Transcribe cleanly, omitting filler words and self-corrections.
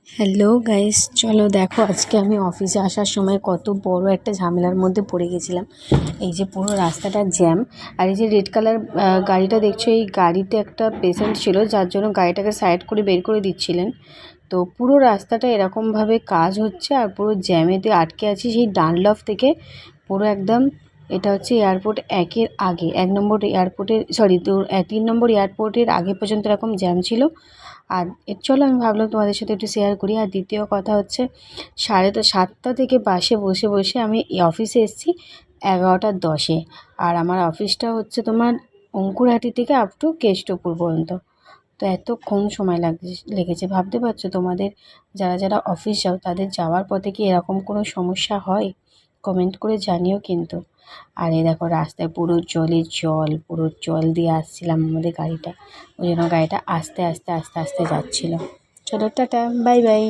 Hello guys, চলো দেখো আজকে আমি অফিসে আসার সময় কত বড় একটা ঝামেলার মধ্যে পড়ে গেছিলাম। এই যে পুরো রাস্তাটা জ্যাম, আর এই যে রেড কালার গাড়িটা দেখছো, এই গাড়িতে একটা পেশেন্ট ছিল যার জন্য গাড়িটাকে সাইড করে বের করে দিচ্ছিলেন। তো পুরো রাস্তাটা এরকমভাবে কাজ হচ্ছে আর পুরো জ্যামেতে আটকে আছি সেই ডানলপ থেকে পুরো একদম। এটা হচ্ছে এয়ারপোর্ট একের আগে, 1 নম্বর এয়ারপোর্টের তো 3 নম্বর এয়ারপোর্টের আগে পর্যন্ত এরকম জ্যাম ছিল। আর চলো আমি ভাবলাম তোমাদের সাথে একটু শেয়ার করি। আর দ্বিতীয় কথা হচ্ছে 7:30 থেকে বাসে বসে বসে আমি এই অফিসে এসেছি 11:10-এ। আর আমার অফিসটা হচ্ছে তোমার অঙ্কুরহাটি থেকে আপ টু কেষ্টপুর পর্যন্ত। তো এতক্ষণ সময় লেগেছে, ভাবতে পারছো? তোমাদের যারা যারা অফিস যাও তাদের যাওয়ার পথে কি এরকম কোনো সমস্যা হয়? কমেন্ট করে জানিও কিন্তু। আর এই দেখো রাস্তায় পুরো পুরো জল দিয়ে আসছিলাম আমাদের গাড়িটা, ওই জন্য গাড়িটা আস্তে আস্তে আস্তে আস্তে যাচ্ছিলো। চলো টাটা, বাই বাই।